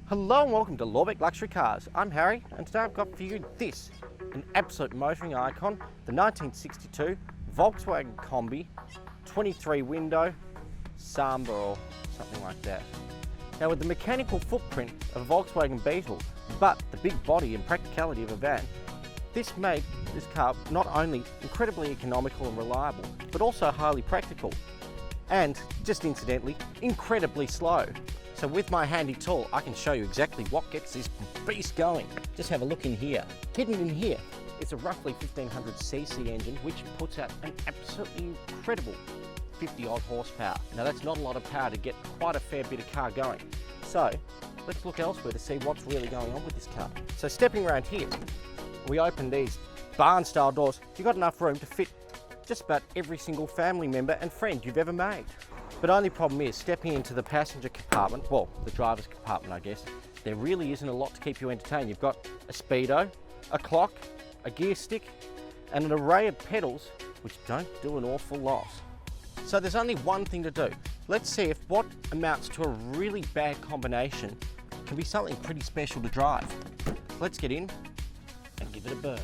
Hello and welcome to Lorbeck Luxury Cars. I'm Harry and today I've got for you this, an absolute motoring icon, the 1962 Volkswagen Combi 23 window Samba or something like that. Now with the mechanical footprint of a Volkswagen Beetle but the big body and practicality of a van, this made this car not only incredibly economical and reliable but also highly practical and, just incidentally, incredibly slow. So with my handy tool, I can show you exactly what gets this beast going. Just have a look in here. Hidden in here is a roughly 1500cc engine which puts out an absolutely incredible 50 odd horsepower. Now that's not a lot of power to get quite a fair bit of car going. So let's look elsewhere to see what's really going on with this car. So stepping around here, we open these barn style doors. You've got enough room to fit just about every single family member and friend you've ever made. But only problem is, stepping into the passenger compartment, well, the driver's compartment I guess, there really isn't a lot to keep you entertained. You've got a speedo, a clock, a gear stick, and an array of pedals which don't do an awful lot. So there's only one thing to do. Let's see if what amounts to a really bad combination can be something pretty special to drive. Let's get in and give it a burn.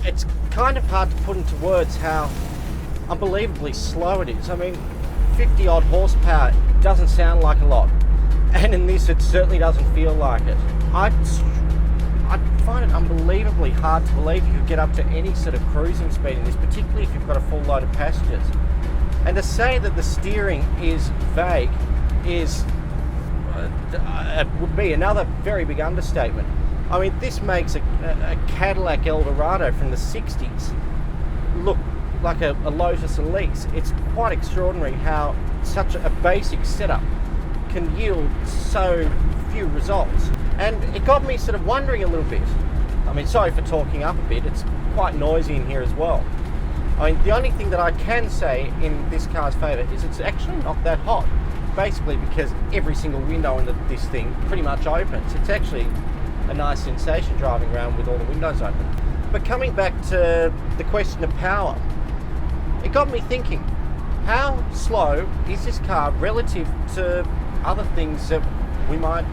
It's kind of hard to put into words how unbelievably slow it is. I mean, 50 odd horsepower doesn't sound like a lot, and in this it certainly doesn't feel like it. I find it unbelievably hard to believe you could get up to any sort of cruising speed in this, particularly if you've got a full load of passengers. And to say that the steering is vague is would be another very big understatement. I mean, this makes a Cadillac Eldorado from the 60s look like a Lotus Elise. It's quite extraordinary how such a basic setup can yield so few results. And it got me sort of wondering a little bit. I mean, sorry for talking up a bit, it's quite noisy in here as well. I mean, the only thing that I can say in this car's favour is it's actually not that hot. Basically because every single window in this thing pretty much opens. It's actually a nice sensation driving around with all the windows open. But coming back to the question of power, it got me thinking, how slow is this car relative to other things that we might,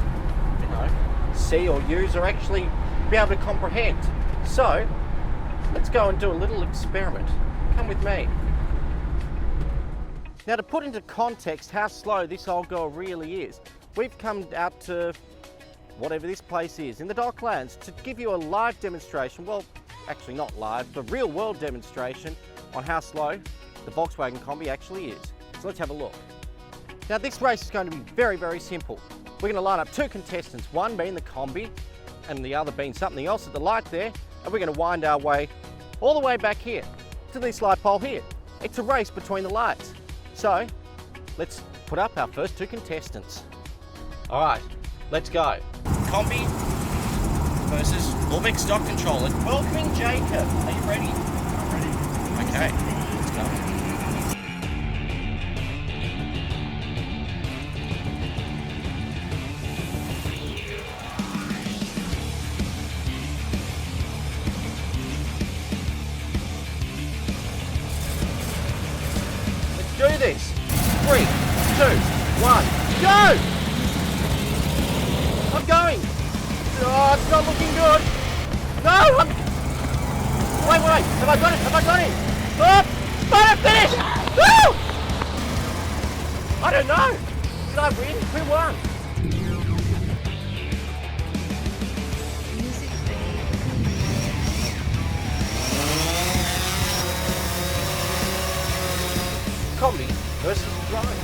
see or use or actually be able to comprehend? So, let's go and do a little experiment. Come with me. Now to put into context how slow this old girl really is, we've come out to whatever this place is in the Docklands to give you a live demonstration, well, actually not live, but real world demonstration on how slow the Volkswagen Combi actually is. So let's have a look. Now this race is going to be very, very simple. We're going to line up two contestants, one being the Combi and the other being something else at the light there, and we're going to wind our way all the way back here to this light pole here. It's a race between the lights. So let's put up our first two contestants. All right, let's go. Combi versus Lorbeck Stock Control. And welcoming Jacob. Are you ready? I'm ready. Okay, let's go. Let's do this. 3, 2, 1, go! I'm going! Oh, it's not looking good! No! Wait! Have I got it? Oh! Spot it! Finish! Woo! I don't know! Did I win? Who won? Combi versus Drive.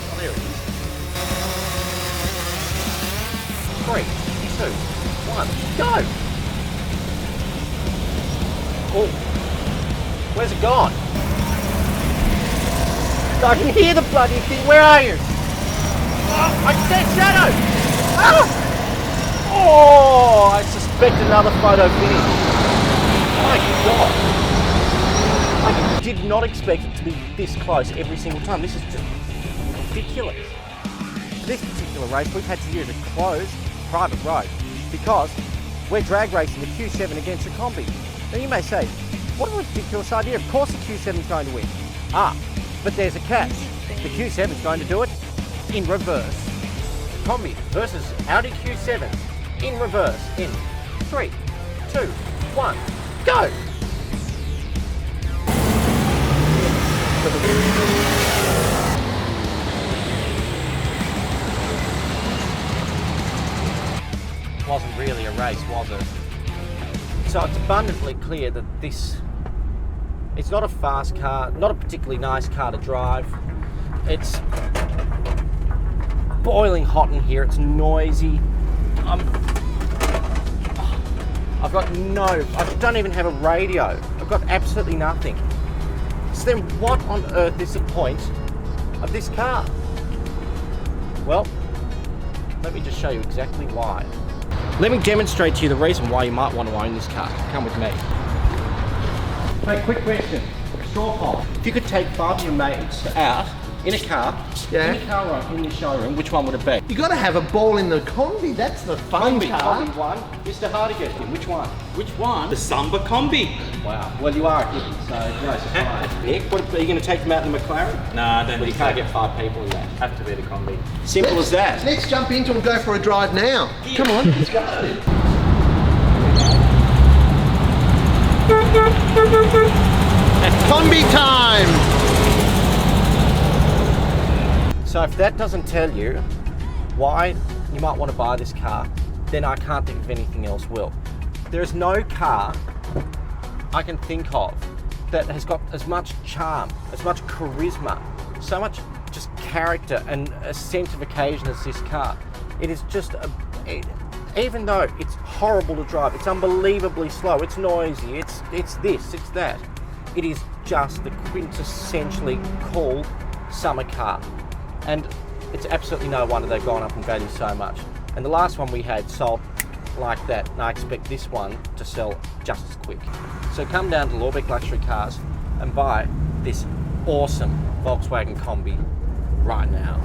Oh, there it is. 3, 2, 1, go! Oh, where's it gone? I can hear the bloody thing. Where are you? Oh, I said shadow! Ah! Oh, I suspect another photo finish. My God. I did not expect it to be this close every single time. This is just ridiculous. For this particular race, we've had to use a closed private road because we're drag racing the Q7 against the Combi. Now you may say, what a ridiculous idea. Of course the Q7 is going to win. But there's a catch. The Q7 is going to do it in reverse. Combi versus Audi Q7 in reverse in 3, 2, 1, go! Wasn't really a race, was it? So it's abundantly clear that it's not a fast car, not a particularly nice car to drive. It's boiling hot in here, it's noisy. I don't even have a radio. I've got absolutely nothing. So then what on earth is the point of this car? Well, let me just show you exactly why. Let me demonstrate to you the reason why you might want to own this car. Come with me. Hey, quick question. Straw poll. If you could take 5 of your mates out in a car, any car right in your showroom, which one would it be? You got to have a ball in the Combi. That's the fun car. Combi one. Mr. Hardigan, which one? Which one? The Samba Combi. Wow. Well, you are a hippie, so no surprise. Nick, are you going to take them out in the McLaren? No, I don't. Well, you can't get 5 people in that. Have to be the Combi. Simple as that. Let's jump into and go for a drive now. Yeah. Come on, let's go. Combi time! So if that doesn't tell you why you might want to buy this car, then I can't think of anything else will. There is no car I can think of that has got as much charm, as much charisma, so much just character and a sense of occasion as this car. It is just, even though it's horrible to drive, it's unbelievably slow, it's noisy, it's this, it's that. It is just the quintessentially cool summer car. And it's absolutely no wonder they've gone up in value so much. And the last one we had sold like that, and I expect this one to sell just as quick. So come down to Lorbeck Luxury Cars and buy this awesome Volkswagen Combi right now.